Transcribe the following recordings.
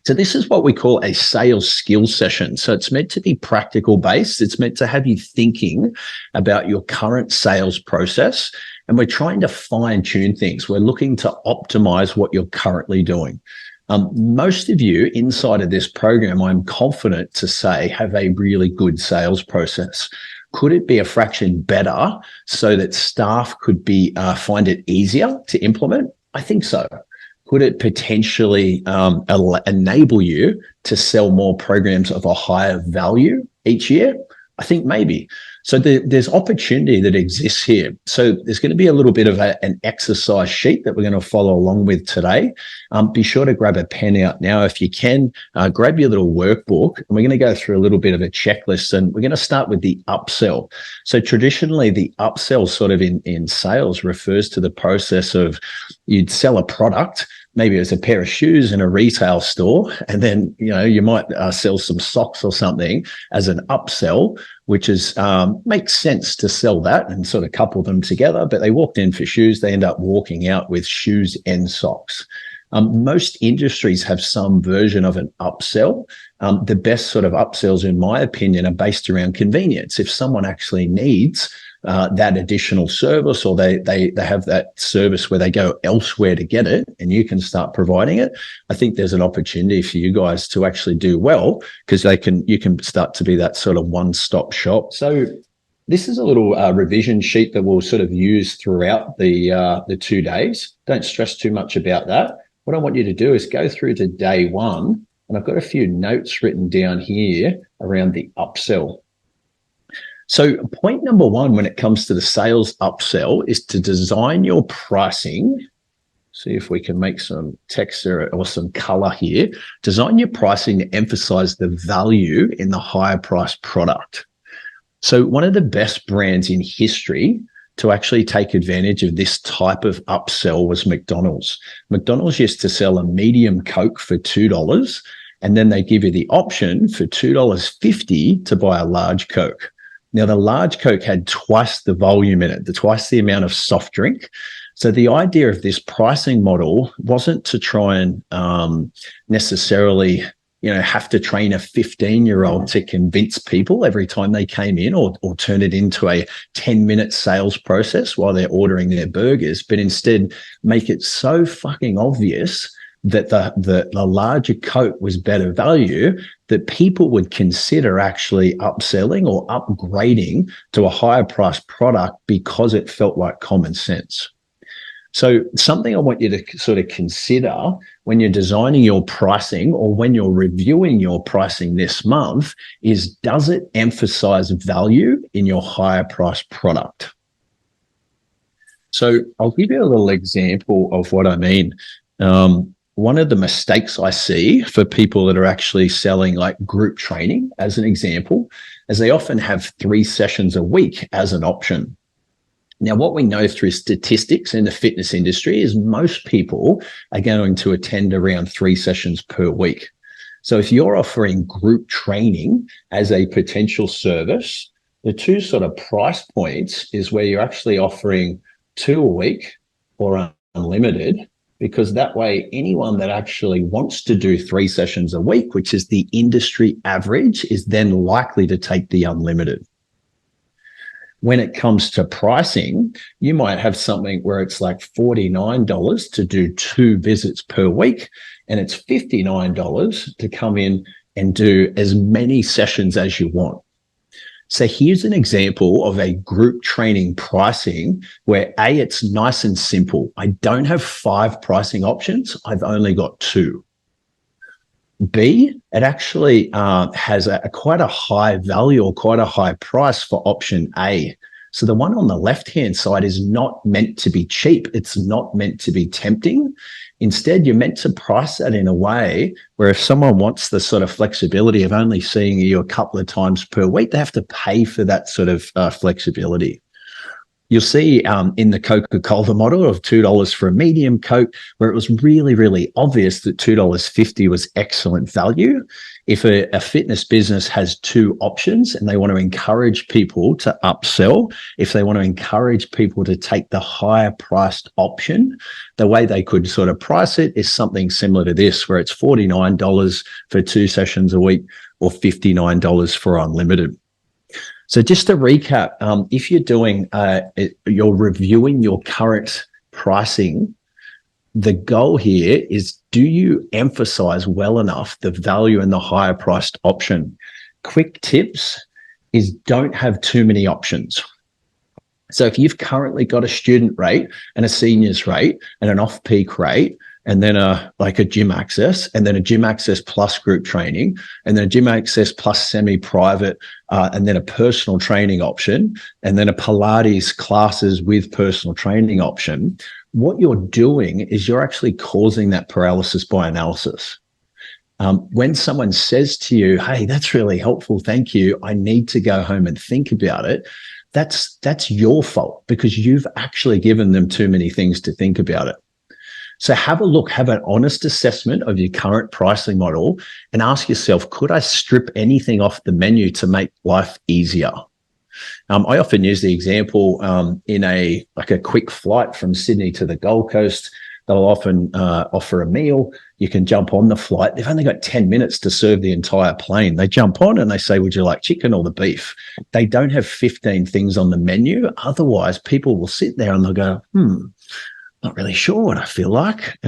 So this is what we call a sales skill session. So it's meant to be practical based. It's meant to have you thinking about your current sales process. And we're trying to fine tune things. We're looking to optimize what you're currently doing. Most of you inside of this program, I'm confident to say, have a really good sales process. Could it be a fraction better so that staff could find it easier to implement? I think so. Could it potentially enable you to sell more programs of a higher value each year? I think maybe. So there's opportunity that exists here. So there's going to be a little bit of an exercise sheet that we're going to follow along with today. Be sure to grab a pen out now if you can. Grab your little workbook, and we're going to go through a little bit of a checklist, and we're going to start with the upsell. So traditionally, the upsell sort of in sales refers to the process of you'd sell a product. Maybe it's a pair of shoes in a retail store, and then you might sell some socks or something as an upsell, which is makes sense to sell that and sort of couple them together. But they walked in for shoes, they end up walking out with shoes and socks. Most industries have some version of an upsell. The best sort of upsells, in my opinion, are based around convenience. If someone actually needs that additional service, or they have that service where they go elsewhere to get it and you can start providing it, I think there's an opportunity for you guys to actually do well, because you can start to be that sort of one-stop shop. So this is a little revision sheet that we'll sort of use throughout the 2 days. Don't stress too much about that. What I want you to do is go through to day one, and I've got a few notes written down here around the upsell. So point number one when it comes to the sales upsell is to design your pricing. See if we can make some text or some color here. Design your pricing to emphasize the value in the higher priced product. So one of the best brands in history to actually take advantage of this type of upsell was McDonald's. McDonald's used to sell a medium Coke for $2, and then they give you the option for $2.50 to buy a large Coke. Now, the large Coke had twice the volume in it, twice the amount of soft drink. So the idea of this pricing model wasn't to try and necessarily have to train a 15-year-old to convince people every time they came in, or turn it into a 10-minute sales process while they're ordering their burgers, but instead make it so fucking obvious that the larger Coke was better value that people would consider actually upselling or upgrading to a higher priced product because it felt like common sense. So something I want you to sort of consider when you're designing your pricing, or when you're reviewing your pricing this month, is, does it emphasize value in your higher priced product? So I'll give you a little example of what I mean. One of the mistakes I see for people that are actually selling like group training, as an example, is they often have 3 sessions a week as an option. Now, what we know through statistics in the fitness industry is most people are going to attend around 3 sessions per week. So if you're offering group training as a potential service, the two sort of price points is where you're actually offering 2 a week or unlimited, because that way anyone that actually wants to do 3 sessions a week, which is the industry average, is then likely to take the unlimited. When it comes to pricing, you might have something where it's like $49 to do 2 visits per week, and it's $59 to come in and do as many sessions as you want. So here's an example of a group training pricing where A, it's nice and simple. I don't have 5 pricing options. I've only got 2. B, it actually has quite a high value or quite a high price for option A. So the one on the left-hand side is not meant to be cheap. It's not meant to be tempting. Instead, you're meant to price that in a way where if someone wants the sort of flexibility of only seeing you a couple of times per week, they have to pay for that sort of flexibility. You'll see in the Coca-Cola model of $2 for a medium Coke, where it was really, really obvious that $2.50 was excellent value. If a fitness business has two options and they want to encourage people to upsell, if they want to encourage people to take the higher priced option, the way they could sort of price it is something similar to this, where it's $49 for 2 sessions a week or $59 for unlimited. So just to recap, if you're doing, you're reviewing your current pricing, the goal here is, do you emphasize well enough the value in the higher priced option? Quick tips is don't have too many options. So if you've currently got a student rate and a seniors rate and an off-peak rate, and then a gym access, and then a gym access plus group training, and then a gym access plus semi-private, and then a personal training option, and then a Pilates classes with personal training option, what you're doing is you're actually causing that paralysis by analysis. When someone says to you, hey, that's really helpful, thank you, I need to go home and think about it, that's your fault, because you've actually given them too many things to think about it. So have a look, have an honest assessment of your current pricing model and ask yourself, could I strip anything off the menu to make life easier? I often use the example in a quick flight from Sydney to the Gold Coast. They'll often offer a meal. You can jump on the flight. They've only got 10 minutes to serve the entire plane. They jump on and they say, would you like chicken or the beef? They don't have 15 things on the menu. Otherwise, people will sit there and they'll go, not really sure what I feel like.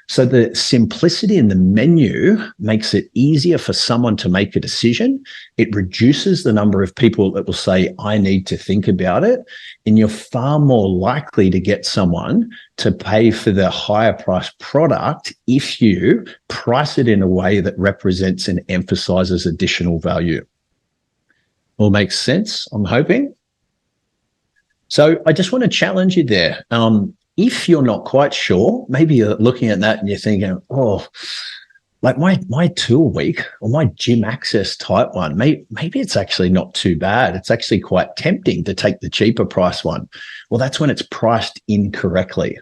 So the simplicity in the menu makes it easier for someone to make a decision. It reduces the number of people that will say, I need to think about it. And you're far more likely to get someone to pay for the higher priced product if you price it in a way that represents and emphasizes additional value. All makes sense, I'm hoping. So I just want to challenge you there. If you're not quite sure, maybe you're looking at that and you're thinking, oh, like my 2 a week or my gym access type one, maybe it's actually not too bad. It's actually quite tempting to take the cheaper price one. Well, that's when it's priced incorrectly.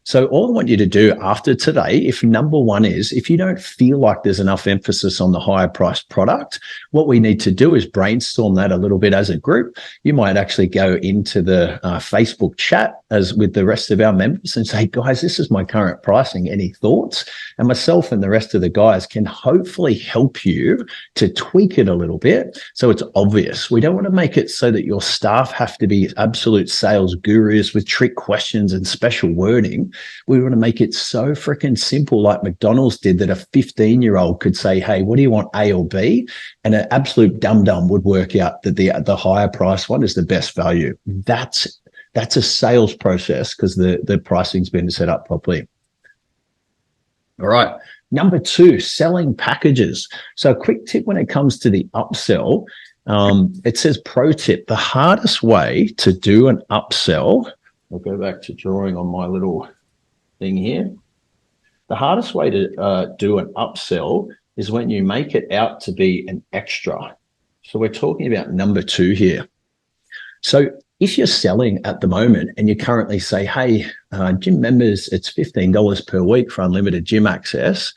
So all I want you to do after today, if number one is, if you don't feel like there's enough emphasis on the higher priced product, what we need to do is brainstorm that a little bit as a group. You might actually go into the Facebook chat as with the rest of our members and say, guys, this is my current pricing. Any thoughts? And myself and the rest of the guys can hopefully help you to tweak it a little bit so it's obvious. We don't want to make it so that your staff have to be absolute sales gurus with trick questions and special wording. We want to make it so freaking simple, like McDonald's did, that a 15-year-old could say, hey, what do you want, A or B? And an absolute dum-dum would work out that the higher price one is the best value. That's a sales process because the pricing's been set up properly. All right. Number 2, selling packages. So a quick tip when it comes to the upsell, it says pro tip, the hardest way to do an upsell, I'll go back to drawing on my little thing here. The hardest way to do an upsell is when you make it out to be an extra. So we're talking about number 2 here. So if you're selling at the moment and you currently say, hey, gym members, it's $15 per week for unlimited gym access,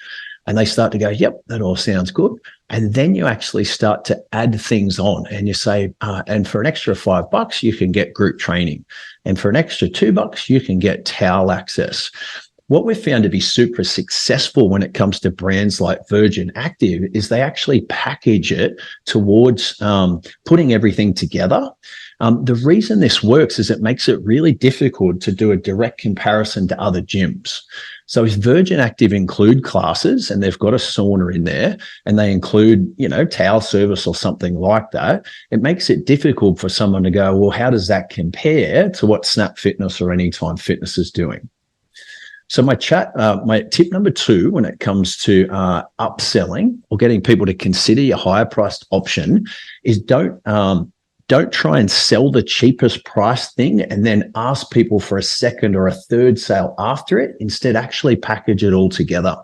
and they start to go, yep, that all sounds good. And then you actually start to add things on and you say, and for an extra $5, you can get group training. And for an extra $2, you can get towel access. What we've found to be super successful when it comes to brands like Virgin Active is they actually package it towards putting everything together. The reason this works is it makes it really difficult to do a direct comparison to other gyms. So if Virgin Active include classes and they've got a sauna in there and they include, towel service or something like that, it makes it difficult for someone to go, well, how does that compare to what Snap Fitness or Anytime Fitness is doing? So my tip number 2 when it comes to upselling or getting people to consider your higher priced option is don't try and sell the cheapest price thing and then ask people for a second or a third sale after it. Instead, actually package it all together.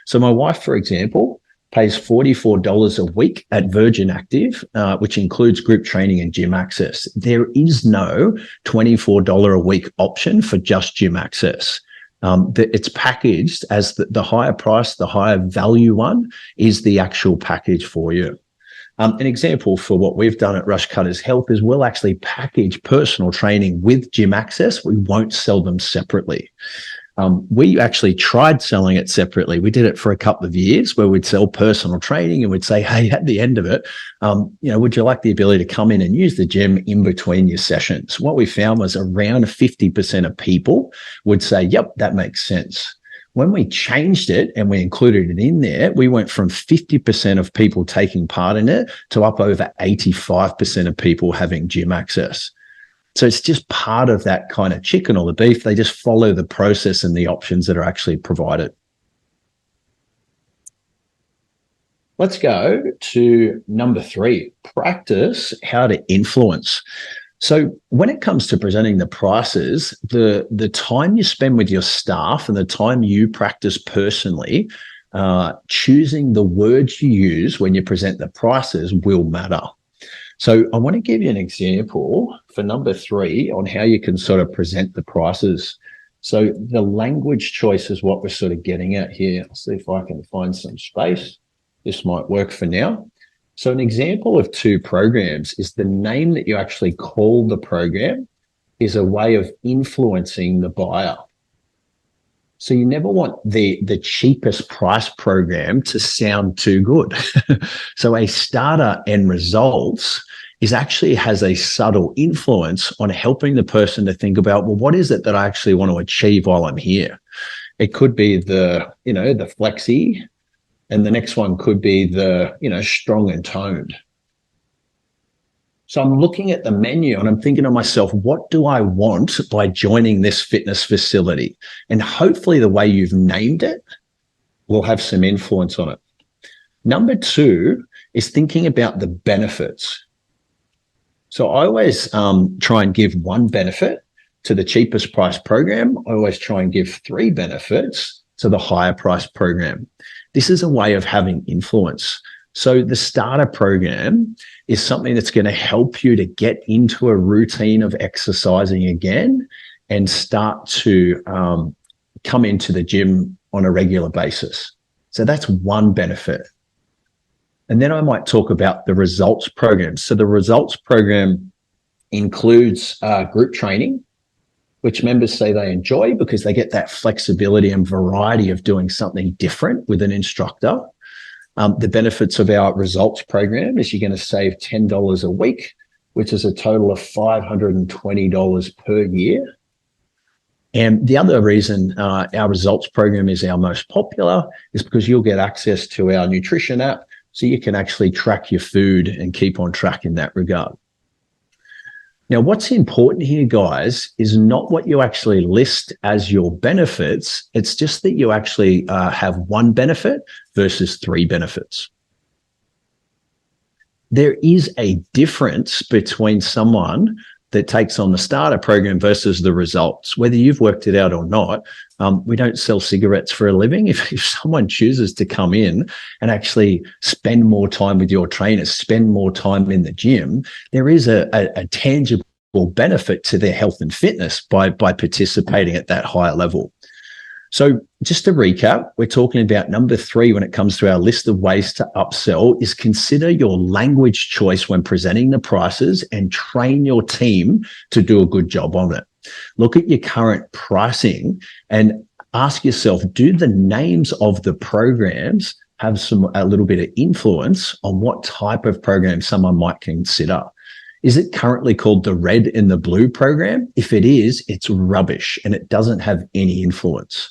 So my wife, for example, pays $44 a week at Virgin Active, which includes group training and gym access. There is no $24 a week option for just gym access. It's packaged as the higher price, the higher value one is the actual package for you. An example for what we've done at Rush Cutters Health is we'll actually package personal training with gym access. We won't sell them separately. We actually tried selling it separately. We did it for a couple of years where we'd sell personal training and we'd say, hey, at the end of it, would you like the ability to come in and use the gym in between your sessions? What we found was around 50% of people would say, yep, that makes sense. When we changed it and we included it in there, we went from 50% of people taking part in it to up over 85% of people having gym access. So it's just part of that kind of chicken or the beef. They just follow the process and the options that are actually provided. Let's go to number 3, practice how to influence. So when it comes to presenting the prices, the time you spend with your staff and the time you practice personally, choosing the words you use when you present the prices will matter. So I want to give you an example for number 3 on how you can sort of present the prices. So the language choice is what we're sort of getting at here. I'll see if I can find some space. This might work for now. So an example of 2 programs is the name that you actually call the program is a way of influencing the buyer. So you never want the cheapest price program to sound too good. So a starter and results actually has a subtle influence on helping the person to think about, well, what is it that I actually want to achieve while I'm here? It could be the flexi, and the next one could be the, strong and toned. So I'm looking at the menu and I'm thinking to myself, what do I want by joining this fitness facility? And hopefully the way you've named it will have some influence on it. Number 2 is thinking about the benefits. So I always try and give 1 benefit to the cheapest price program. I always try and give 3 benefits to the higher price program. This is a way of having influence. So the starter program is something that's going to help you to get into a routine of exercising again and start to come into the gym on a regular basis. So that's 1 benefit. And then I might talk about the results program. So the results program includes group training, which members say they enjoy because they get that flexibility and variety of doing something different with an instructor. The benefits of our results program is you're going to save $10 a week, which is a total of $520 per year. And the other reason our results program is our most popular is because you'll get access to our nutrition app, so you can actually track your food and keep on track in that regard. Now, what's important here, guys, is not what you actually list as your benefits. It's just that you actually have 1 benefit versus 3 benefits. There is a difference between someone that takes on the starter program versus the results. Whether you've worked it out or not, we don't sell cigarettes for a living. If someone chooses to come in and actually spend more time with your trainers, spend more time in the gym, there is a tangible benefit to their health and fitness by participating at that higher level. So just to recap, we're talking about number 3 when it comes to our list of ways to upsell is consider your language choice when presenting the prices and train your team to do a good job on it. Look at your current pricing and ask yourself, do the names of the programs have a little bit of influence on what type of program someone might consider? Is it currently called the red and the blue program? If it is, it's rubbish and it doesn't have any influence.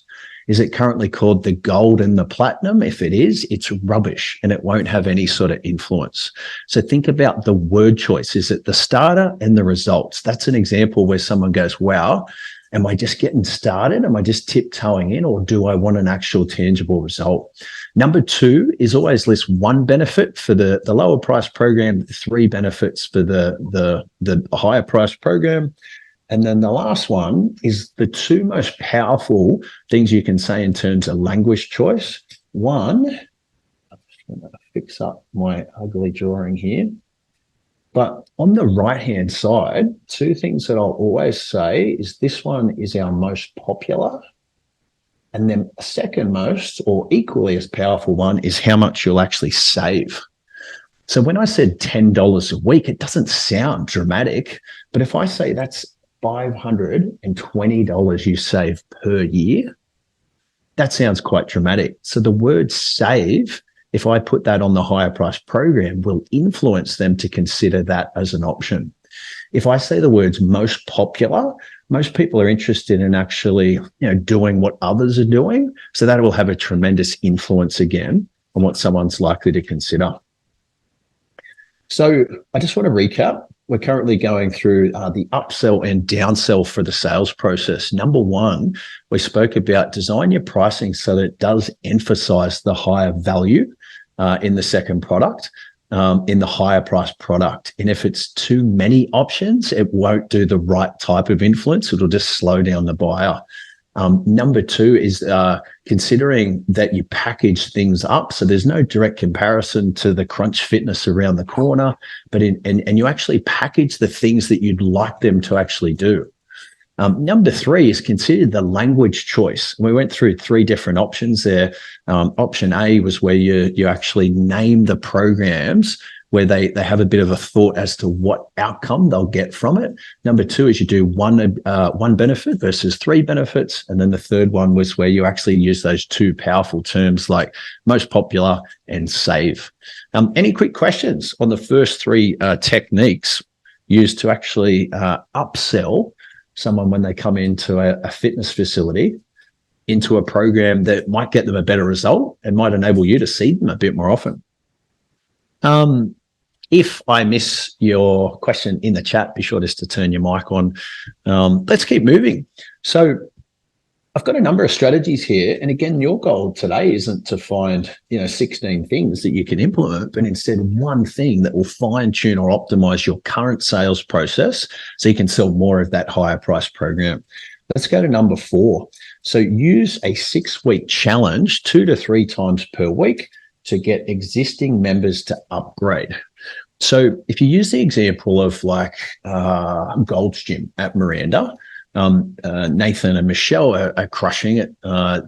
Is it currently called the gold and the platinum? If it is, it's rubbish and it won't have any sort of influence. So think about the word choice. Is it the starter and the results? That's an example where someone goes, wow, am I just getting started? Am I just tiptoeing in, or do I want an actual tangible result? Number 2 is always list 1 benefit for the lower price program, 3 benefits for the higher price program. And then the last one is the 2 most powerful things you can say in terms of language choice. 1, I'm going to fix up my ugly drawing here. But on the right-hand side, two things that I'll always say is this one is our most popular. And then a second most or equally as powerful one is how much you'll actually save. So when I said $10 a week, it doesn't sound dramatic, but if I say that's $520 you save per year, that sounds quite dramatic. So the word save, if I put that on the higher price program, will influence them to consider that as an option. If I say the words most popular, most people are interested in actually, doing what others are doing. So that will have a tremendous influence again on what someone's likely to consider. So I just want to recap. We're currently going through the upsell and downsell for the sales process. Number one, we spoke about design your pricing so that it does emphasize the higher value in the second product, in the higher price product. And if it's too many options, it won't do the right type of influence. It'll just slow down the buyer. Number two is considering that you package things up. So there's no direct comparison to the Crunch Fitness around the corner, but and you actually package the things that you'd like them to actually do. Number three is consider the language choice. We went through three different options there. Option A was where you actually name the programs where they have a bit of a thought as to what outcome they'll get from it. Number two is you do one benefit versus three benefits. And then the third one was where you actually use those two powerful terms like most popular and save. Any quick questions on the first three techniques used to actually upsell someone when they come into a fitness facility into a program that might get them a better result and might enable you to see them a bit more often? If I miss your question in the chat, be sure just to turn your mic on. Let's keep moving. So I've got a number of strategies here. And again, your goal today isn't to find, 16 things that you can implement, but instead one thing that will fine tune or optimize your current sales process so you can sell more of that higher price program. Let's go to number 4. So use a 6-week challenge 2 to 3 times per week to get existing members to upgrade. So if you use the example of like Gold's Gym at Miranda, Nathan and Michelle are crushing it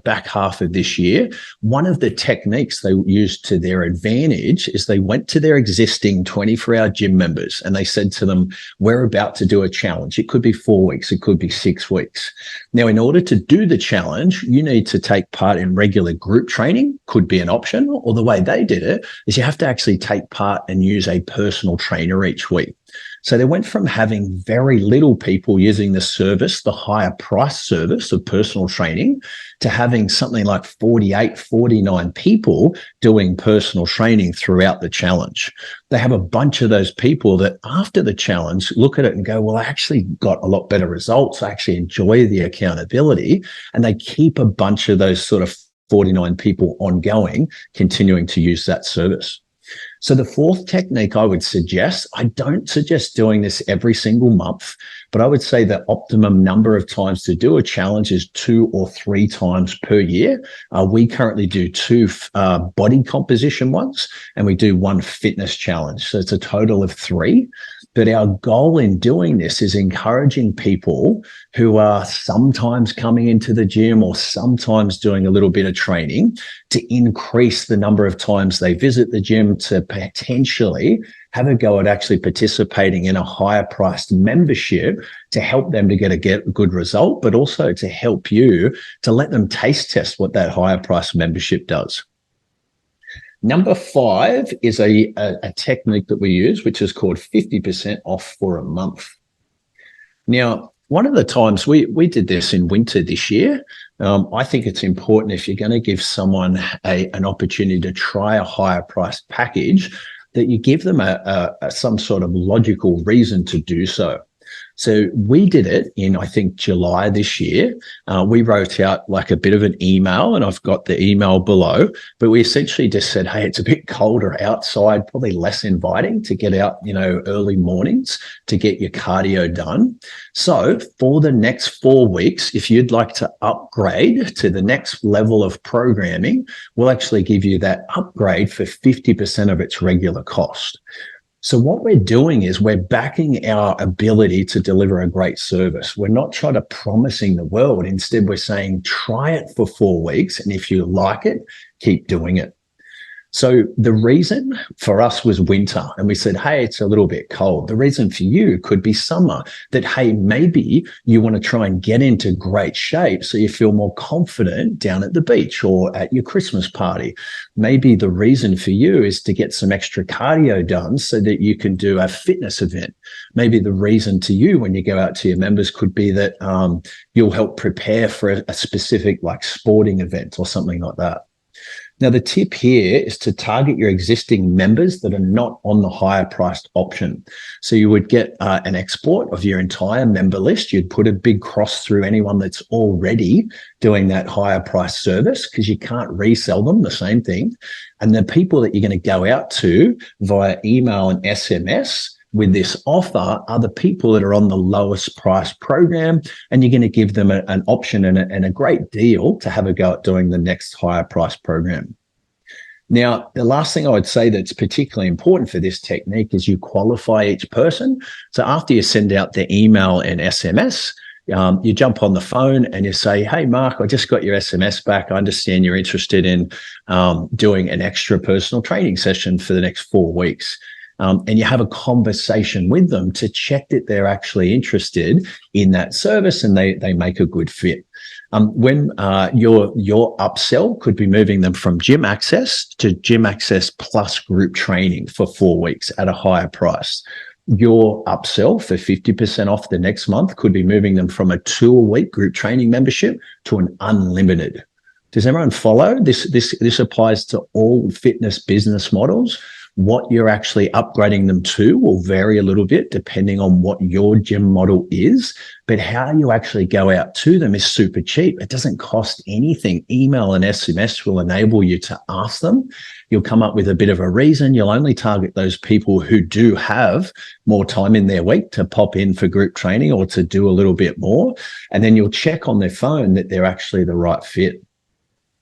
back half of this year. One of the techniques they used to their advantage is they went to their existing 24-hour gym members and they said to them, we're about to do a challenge. It could be 4 weeks. It could be 6 weeks. Now, in order to do the challenge, you need to take part in regular group training, could be an option, or the way they did it is you have to actually take part and use a personal trainer each week. So they went from having very little people using the service, the higher price service of personal training, to having something like 48, 49 people doing personal training throughout the challenge. They have a bunch of those people that after the challenge look at it and go, well, I actually got a lot better results. I actually enjoy the accountability. And they keep a bunch of those sort of 49 people ongoing, continuing to use that service. So the fourth technique I would suggest, I don't suggest doing this every single month, but I would say the optimum number of times to do a challenge is 2 or 3 times per year. We currently do 2 body composition ones, and we do 1 fitness challenge. So it's a total of 3. But our goal in doing this is encouraging people who are sometimes coming into the gym or sometimes doing a little bit of training to increase the number of times they visit the gym to potentially have a go at actually participating in a higher priced membership to help them to get a good result, but also to help you to let them taste test what that higher price membership does. Number 5 is a technique that we use, which is called 50% off for a month. Now, one of the times we did this in winter this year, I think it's important if you're going to give someone an opportunity to try a higher priced package, that you give them some sort of logical reason to do so. So we did it in, I think, July this year. We wrote out like a bit of an email, and I've got the email below, but we essentially just said, hey, it's a bit colder outside, probably less inviting to get out, early mornings to get your cardio done. So for the next 4 weeks, if you'd like to upgrade to the next level of programming, we'll actually give you that upgrade for 50% of its regular cost. So what we're doing is we're backing our ability to deliver a great service. We're not trying to promising the world. Instead, we're saying, try it for 4 weeks. And if you like it, keep doing it. So the reason for us was winter, and we said, hey, it's a little bit cold. The reason for you could be summer, that, hey, maybe you want to try and get into great shape so you feel more confident down at the beach or at your Christmas party. Maybe the reason for you is to get some extra cardio done so that you can do a fitness event. Maybe the reason to you when you go out to your members could be that you'll help prepare for a specific like sporting event or something like that. Now, the tip here is to target your existing members that are not on the higher priced option. So you would get an export of your entire member list. You'd put a big cross through anyone that's already doing that higher price service because you can't resell them the same thing. And the people that you're going to go out to via email and SMS with this offer are the people that are on the lowest price program, and you're going to give them an option and a great deal to have a go at doing the next higher price program. Now, the last thing I would say that's particularly important for this technique is you qualify each person. So after you send out the email and SMS, you jump on the phone and you say, hey, Mark, I just got your SMS back. I understand you're interested in doing an extra personal training session for the next 4 weeks. And you have a conversation with them to check that they're actually interested in that service and they make a good fit. When your upsell could be moving them from gym access to gym access plus group training for 4 weeks at a higher price. Your upsell for 50% off the next month could be moving them from a 2-a-week group training membership to an unlimited. Does everyone follow? This applies to all fitness business models. What you're actually upgrading them to will vary a little bit depending on what your gym model is, but how you actually go out to them is super cheap. It doesn't cost anything. Email and SMS will enable you to ask them. You'll come up with a bit of a reason. You'll only target those people who do have more time in their week to pop in for group training or to do a little bit more. And then you'll check on their phone that they're actually the right fit.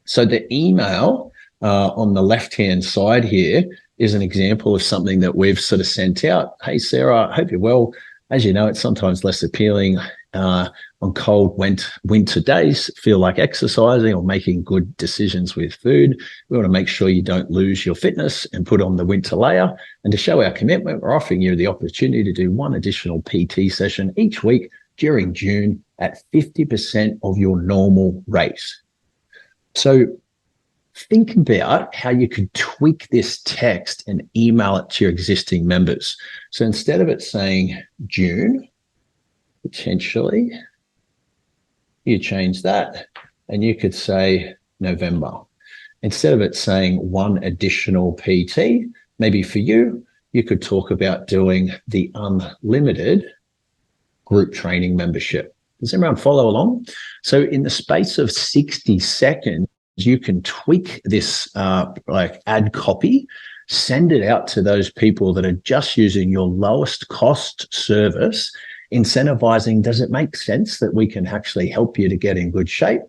So the email on the left-hand side here is an example of something that we've sort of sent out. Hey, Sarah, I hope you're well. As you know, it's sometimes less appealing on cold winter days, feel like exercising or making good decisions with food. We want to make sure you don't lose your fitness and put on the winter layer. And to show our commitment, we're offering you the opportunity to do one additional PT session each week during June at 50% of your normal rate. So think about how you could tweak this text and email it to your existing members. So instead of it saying June, potentially, you change that and you could say November. Instead of it saying one additional PT, maybe for you, you could talk about doing the unlimited group training membership. Does everyone follow along? So in the space of 60 seconds, you can tweak this like ad copy, send it out to those people that are just using your lowest cost service, incentivizing, does it make sense that we can actually help you to get in good shape?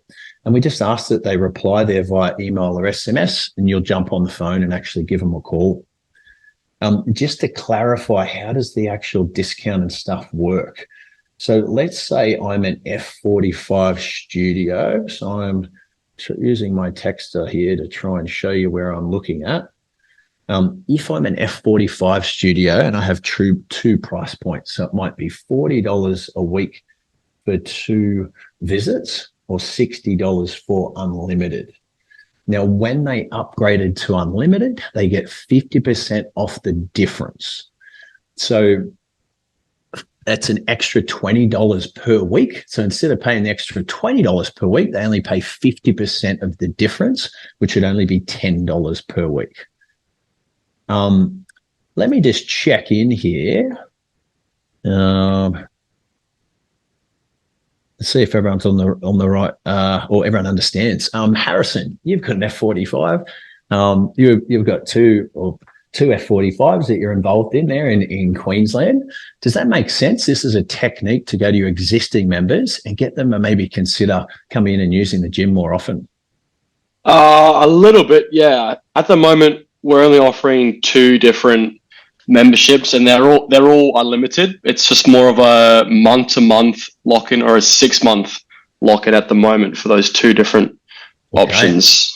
And we just ask that they reply there via email or SMS, and you'll jump on the phone and actually give them a call. Just to clarify, how does the actual discount and stuff work? So let's say I'm an F45 studio. So I'm using my texter here to try and show you where I'm looking at. If I'm an F45 studio and I have two price points, so it might be $40 a week for 2 visits or $60 for unlimited. Now, when they upgraded to unlimited, they get 50% off the difference. So that's an extra $20 per week. So instead of paying the extra $20 per week, they only pay 50% of the difference, which would only be $10 per week. Let me just check in here. see if everyone's on the right or everyone understands. Harrison, you've got an F45. You've got two F45s that you're involved in there in Queensland. Does that make sense? This is a technique to go to your existing members and get them to maybe consider coming in and using the gym more often. A little bit, yeah. At the moment, we're only offering 2 different memberships, and they're all unlimited. It's just more of a month-to-month lock-in or a 6-month lock-in at the moment for those 2 different options.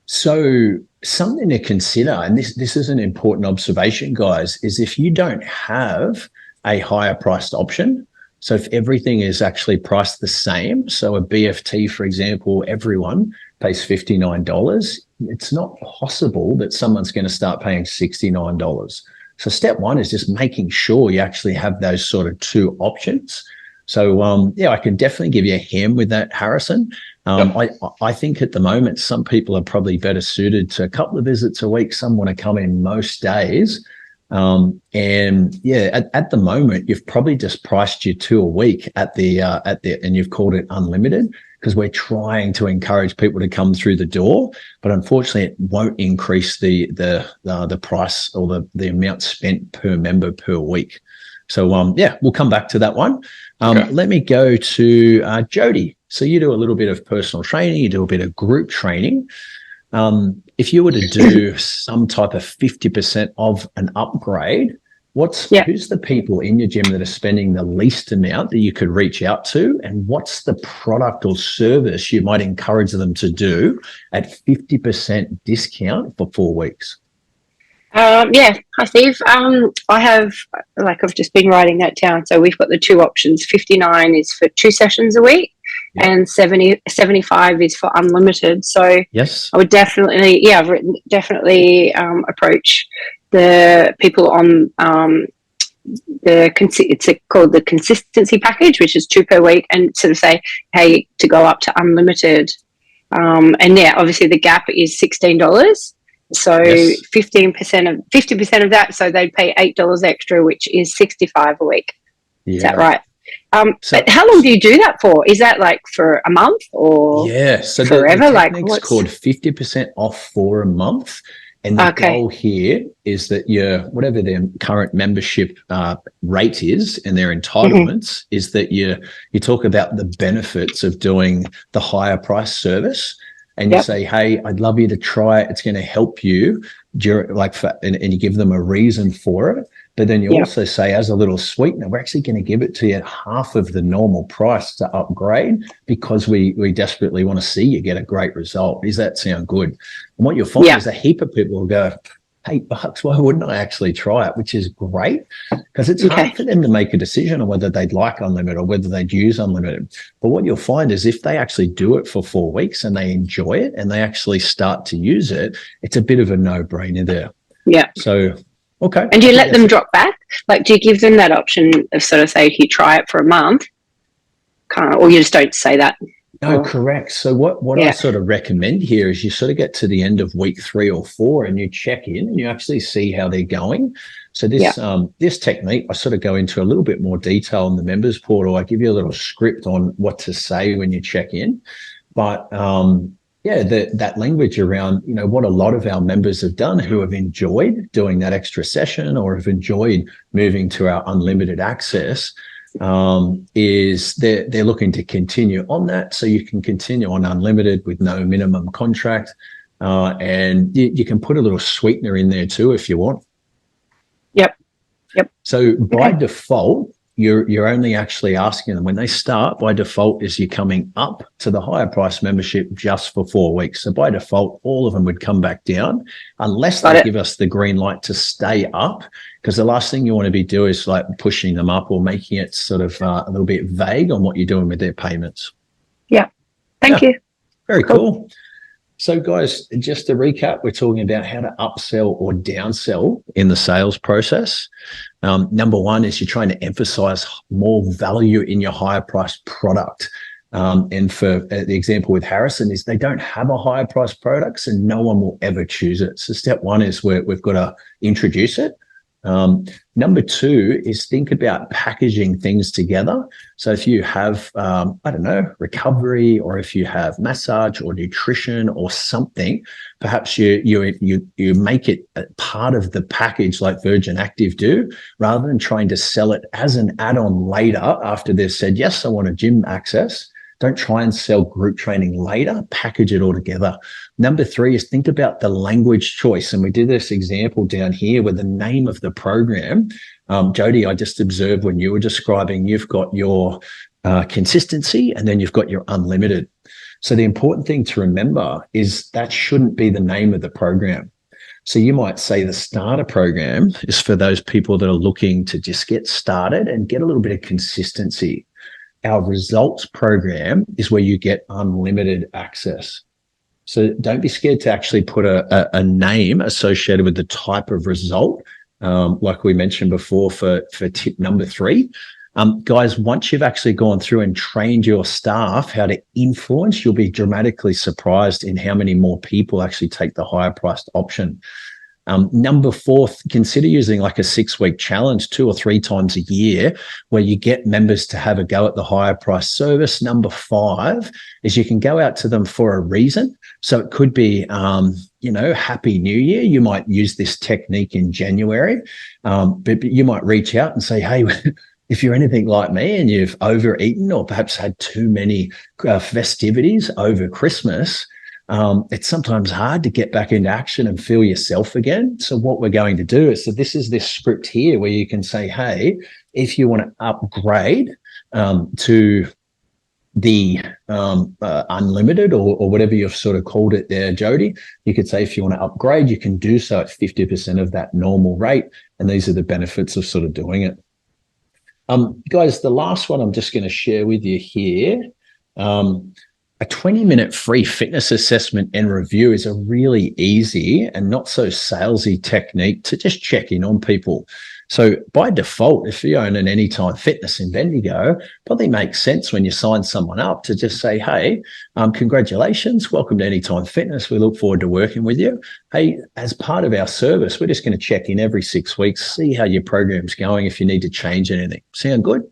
So something to consider, and this is an important observation, guys, is if you don't have a higher priced option, so if everything is actually priced the same, so a BFT, for example, everyone pays $59, it's not possible that someone's going to start paying $69. So step 1 is just making sure you actually have those sort of 2 options. So, I can definitely give you a hand with that, Harrison. I think at the moment, some people are probably better suited to a couple of visits a week. Some want to come in most days. At the moment, you've probably just priced your 2 a week and you've called it unlimited, because we're trying to encourage people to come through the door, but unfortunately it won't increase the price or the amount spent per member per week. So we'll come back to that one. Let me go to Jody. So you do a little bit of personal training, you do a bit of group training. If you were to do some type of 50% of an upgrade, who's the people in your gym that are spending the least amount that you could reach out to, and what's the product or service you might encourage them to do at 50% discount for 4 weeks? Hi Steve. I've just been writing that down. So we've got the 2 options. 59 is for 2 sessions a week, and 75 is for unlimited. So yes, I would definitely approach the people on it's called the consistency package, which is 2 per week, and sort of say, hey, to go up to unlimited. Obviously the gap is $16. So 50% of that, so they'd pay $8 extra, which is $65 a week. Is that right? But how long do you do that for? Is that like for a month or so forever? The technique's called 50% off for a month. And the goal here is that whatever their current membership rate is and their entitlements is that you talk about the benefits of doing the higher price service. And you say, hey, I'd love you to try it. It's going to help you and you give them a reason for it. But then you also say, as a little sweetener, we're actually going to give it to you at half of the normal price to upgrade, because we desperately want to see you get a great result. Does that sound good? And what you'll find is a heap of people will go, $8, why wouldn't I actually try it? Which is great, because it's hard for them to make a decision on whether they'd like unlimited or whether they'd use unlimited. But what you'll find is if they actually do it for 4 weeks and they enjoy it and they actually start to use it, it's a bit of a no-brainer there. Yeah. So, okay. And do you let them drop back? Like, do you give them that option of sort of say, you try it for a month, or you just don't say that? No, correct. So what I sort of recommend here is you sort of get to the end of week 3 or 4 and you check in and you actually see how they're going. So this technique, I sort of go into a little bit more detail in the members portal. I give you a little script on what to say when you check in. But that language around, what a lot of our members have done who have enjoyed doing that extra session or have enjoyed moving to our unlimited access, is they're looking to continue on that. So you can continue on unlimited with no minimum contract. And you can put a little sweetener in there too, if you want. Yep. So by default, you're only actually asking them when they start. By default, is you're coming up to the higher price membership just for 4 weeks. So by default, all of them would come back down unless they give us the green light to stay up. Because the last thing you want to be doing is like pushing them up or making it sort of a little bit vague on what you're doing with their payments. Yeah. Thank you. Very cool. So guys, just to recap, we're talking about how to upsell or downsell in the sales process. Number 1 is you're trying to emphasize more value in your higher priced product. And for the example with Harrison is they don't have a higher priced product, so no one will ever choose it. So step 1 is we've got to introduce it. Number two is think about packaging things together. So if you have, recovery, or if you have massage or nutrition or something, perhaps you make it a part of the package like Virgin Active do, rather than trying to sell it as an add-on later after they've said, yes, I want a gym access. Don't try and sell group training later, package it all together. Number three is think about the language choice. And we did this example down here with the name of the program. Jody, I just observed when you were describing, you've got your consistency and then you've got your unlimited. So the important thing to remember is that shouldn't be the name of the program. So you might say the starter program is for those people that are looking to just get started and get a little bit of consistency. Our results program is where you get unlimited access. So don't be scared to actually put a name associated with the type of result, like we mentioned before for tip number 3. Guys, once you've actually gone through and trained your staff how to influence, you'll be dramatically surprised in how many more people actually take the higher priced option. Number 4, consider using like a 6-week challenge 2 or 3 times a year where you get members to have a go at the higher price service. Number 5 is you can go out to them for a reason. So it could be, Happy New Year. You might use this technique in January, but you might reach out and say, hey, if you're anything like me and you've overeaten or perhaps had too many festivities over Christmas, it's sometimes hard to get back into action and feel yourself again. So what we're going to do is, so this is this script here where you can say, hey, if you want to upgrade to the unlimited or whatever you've sort of called it there, Jody, you could say if you want to upgrade, you can do so at 50% of that normal rate. And these are the benefits of sort of doing it. Guys, the last one I'm just going to share with you here. A 20-minute free fitness assessment and review is a really easy and not so salesy technique to just check in on people. So by default, if you own an Anytime Fitness in Bendigo, probably makes sense when you sign someone up to just say, hey, congratulations, welcome to Anytime Fitness. We look forward to working with you. Hey, as part of our service, we're just going to check in every 6 weeks, see how your program's going, if you need to change anything. Sound good?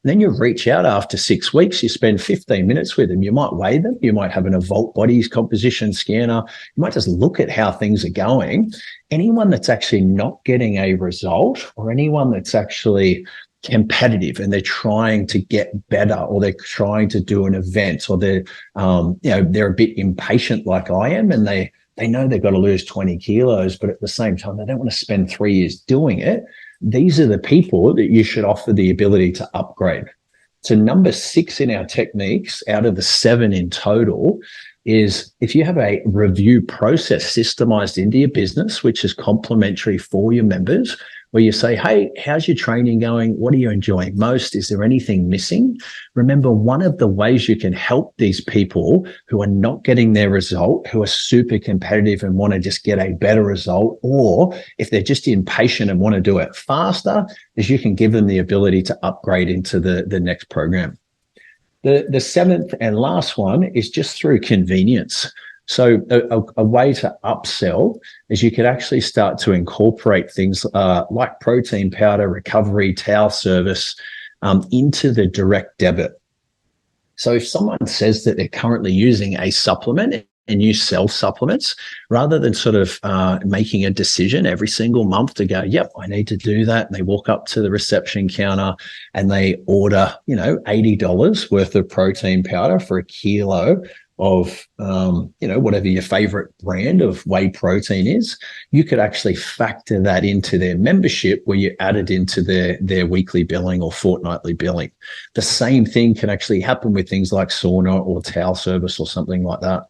And then you reach out after 6 weeks, you spend 15 minutes with them. You might weigh them. You might have an Evolt Bodies composition scanner. You might just look at how things are going. Anyone that's actually not getting a result, or anyone that's actually competitive and they're trying to get better, or they're trying to do an event, or they're a bit impatient like I am, and they know they've got to lose 20 kilos, but at the same time, they don't want to spend 3 years doing it. These are the people that you should offer the ability to upgrade. So number 6 in our techniques out of the 7 in total is if you have a review process systemized into your business, which is complimentary for your members, where you say, hey, how's your training going? What are you enjoying most? Is there anything missing? Remember, one of the ways you can help these people who are not getting their result, who are super competitive and want to just get a better result, or if they're just impatient and want to do it faster, is you can give them the ability to upgrade into the next program. The 7th and last one is just through convenience. So a way to upsell is you could actually start to incorporate things like protein powder, recovery, towel service into the direct debit. So if someone says that they're currently using a supplement and you sell supplements, rather than sort of making a decision every single month to go, yep, I need to do that. And they walk up to the reception counter and they order, $80 worth of protein powder for a kilo of, whatever your favorite brand of whey protein is, you could actually factor that into their membership where you add it into their weekly billing or fortnightly billing. The same thing can actually happen with things like sauna or towel service or something like that.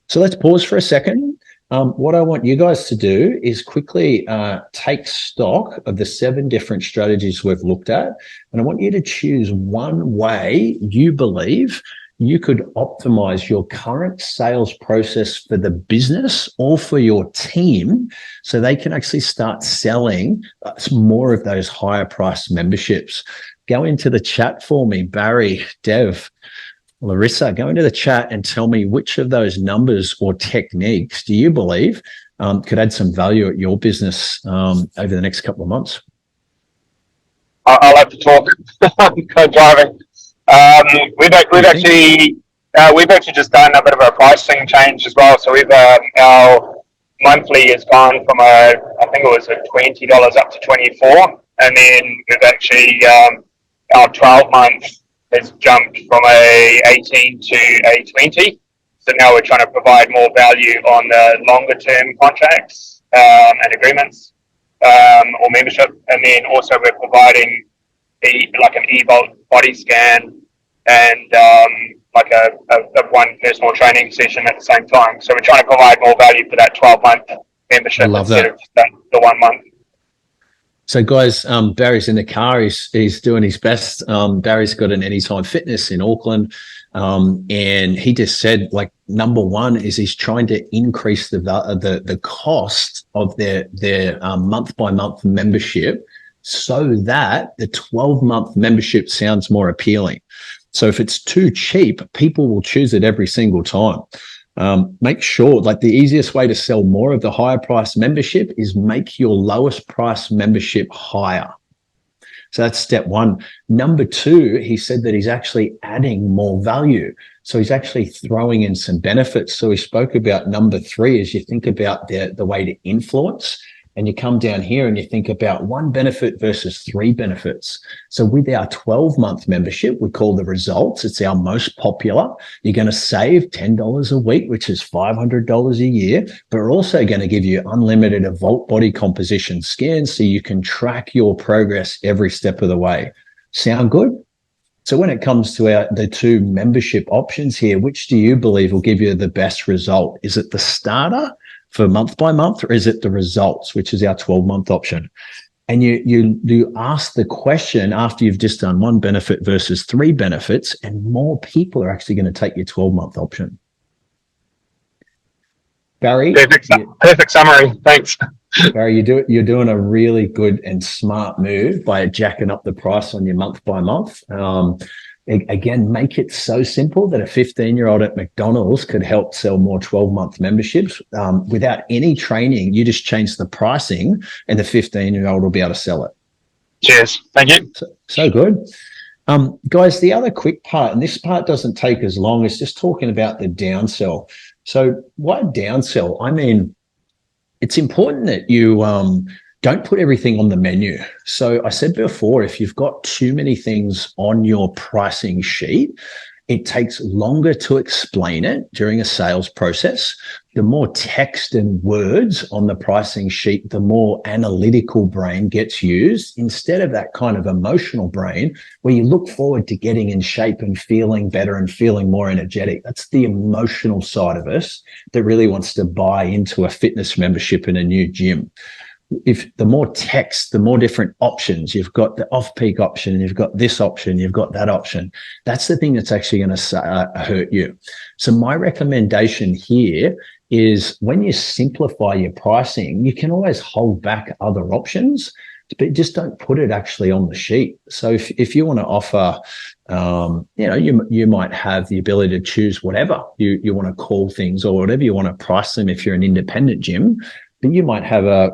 So let's pause for a second. What I want you guys to do is quickly take stock of the 7 different strategies we've looked at. And I want you to choose one way you believe you could optimize your current sales process for the business or for your team so they can actually start selling more of those higher price memberships. Go into the chat for me, Barry, Dev, Larissa, go into the chat and tell me which of those numbers or techniques do you believe could add some value at your business over the next couple of months? I'll have to talk. I'm driving. We've actually just done a bit of a pricing change as well. So our monthly has gone from I think it was $20 up to 24, and then we've actually our 12-month has jumped from a 18 to a 20. So now we're trying to provide more value on the longer term contracts and agreements or membership, and then also we're providing an e-bolt body scan and like a one personal training session at the same time. So we're trying to provide more value for that 12-month membership instead of just the 1 month. So guys, Barry's in the car. He's doing his best. Barry's got an Anytime Fitness in Auckland. And he just said, like, number one is he's trying to increase the cost of their month by month membership so that the 12-month membership sounds more appealing. So if it's too cheap, people will choose it every single time. Make sure, like, the easiest way to sell more of the higher price membership is make your lowest price membership higher. So that's step one. Number two, he said that he's actually adding more value. So he's actually throwing in some benefits. So he spoke about number three as you think about the way to influence. And you come down here and you think about one benefit versus three benefits. So with our 12-month membership, we call the results. It's our most popular. You're going to save $10 a week, which is $500 a year. But we're also going to give you unlimited Evolve body composition scans so you can track your progress every step of the way. Sound good? So when it comes to the two membership options here, which do you believe will give you the best result? Is it the starter for month by month, or is it the results, which is our 12-month option? And you ask the question after you've just done one benefit versus three benefits, and more people are actually going to take your 12-month option. Barry? Perfect summary. Thanks. Barry, you're doing a really good and smart move by jacking up the price on your month by month. Again, make it so simple that a 15-year-old at McDonald's could help sell more 12-month memberships without any training. You just change the pricing and the 15-year-old will be able to sell it. Cheers. Thank you. So good. Guys, the other quick part, and this part doesn't take as long, is just talking about the downsell. So why downsell? I mean, it's important that you don't put everything on the menu. So I said before, if you've got too many things on your pricing sheet, it takes longer to explain it during a sales process. The more text and words on the pricing sheet, the more analytical brain gets used instead of that kind of emotional brain where you look forward to getting in shape and feeling better and feeling more energetic. That's the emotional side of us that really wants to buy into a fitness membership in a new gym. If the more text, the more different options, you've got the off-peak option, you've got this option, you've got that option. That's the thing that's actually going to hurt you. So my recommendation here is when you simplify your pricing, you can always hold back other options, but just don't put it actually on the sheet. So if you want to offer, you might have the ability to choose whatever you want to call things or whatever you want to price them if you're an independent gym. But you might have a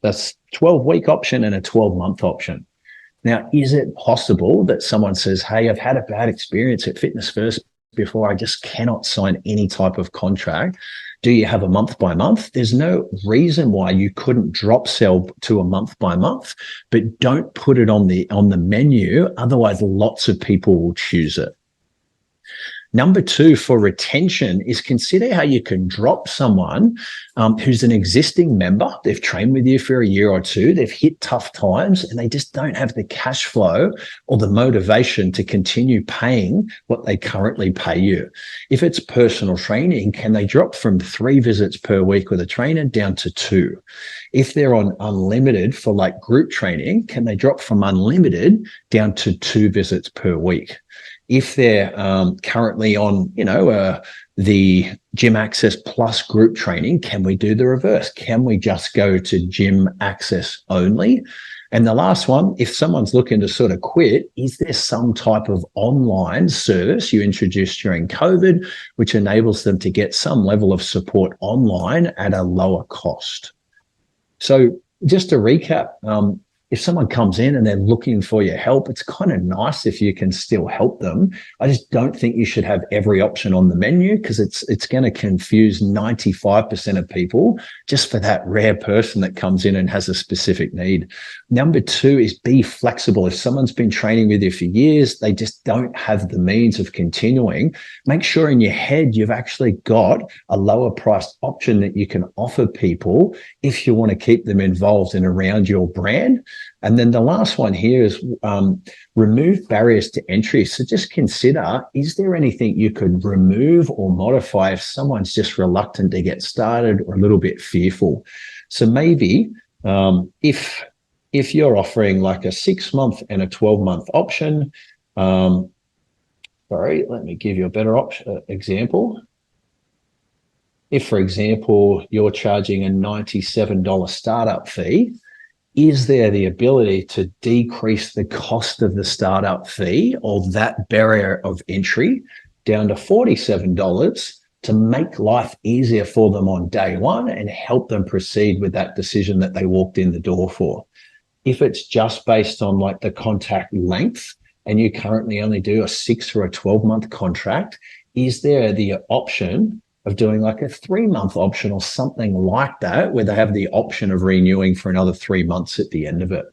12-week option and a 12-month option. Now, is it possible that someone says, hey, I've had a bad experience at Fitness First before, I just cannot sign any type of contract? Do you have a month by month? There's no reason why you couldn't drop sell to a month by month, but don't put it on the menu. Otherwise, lots of people will choose it. Number two, for retention, is consider how you can drop someone who's an existing member. They've trained with you for a year or two. They've hit tough times and they just don't have the cash flow or the motivation to continue paying what they currently pay you. If it's personal training, can they drop from 3 visits per week with a trainer down to 2? If they're on unlimited for like group training, can they drop from unlimited down to 2 visits per week? If they're currently on, the Gym Access Plus group training, can we do the reverse? Can we just go to Gym Access only? And the last one, if someone's looking to sort of quit, is there some type of online service you introduced during COVID, which enables them to get some level of support online at a lower cost? So just to recap, if someone comes in and they're looking for your help, it's kind of nice if you can still help them. I just don't think you should have every option on the menu, because it's going to confuse 95% of people just for that rare person that comes in and has a specific need. Number two is be flexible. If someone's been training with you for years, they just don't have the means of continuing, make sure in your head you've actually got a lower priced option that you can offer people if you want to keep them involved and around your brand. And then the last one here is remove barriers to entry. So just consider, is there anything you could remove or modify if someone's just reluctant to get started or a little bit fearful? So maybe if you're offering like a 6-month and a 12-month option, sorry, let me give you a better example. If, for example, you're charging a $97 startup fee, is there the ability to decrease the cost of the startup fee or that barrier of entry down to $47 to make life easier for them on day one and help them proceed with that decision that they walked in the door for? If it's just based on like the contract length and you currently only do a 6 or a 12-month contract, is there the option of doing like a 3-month option or something like that, where they have the option of renewing for another 3 months at the end of it?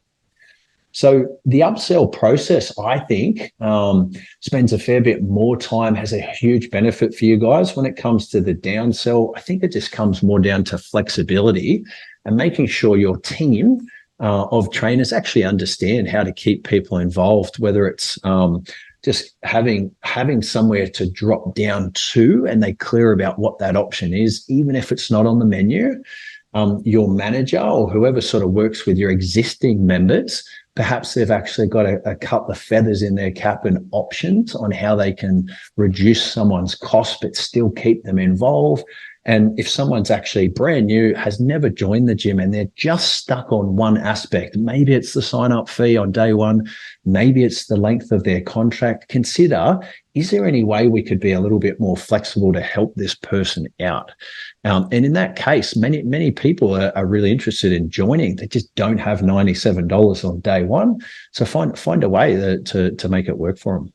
So the upsell process, I think, spends a fair bit more time, has a huge benefit for you guys. When it comes to the downsell, I think it just comes more down to flexibility and making sure your team of trainers actually understand how to keep people involved, whether it's just having somewhere to drop down to, and they're clear about what that option is, even if it's not on the menu. Your manager or whoever sort of works with your existing members, perhaps they've actually got a couple of feathers in their cap and options on how they can reduce someone's cost but still keep them involved. And if someone's actually brand new, has never joined the gym, and they're just stuck on one aspect, maybe it's the sign-up fee on day one, maybe it's the length of their contract, consider, is there any way we could be a little bit more flexible to help this person out? And in that case, many people are really interested in joining. They just don't have $97 on day one. So find a way to make it work for them.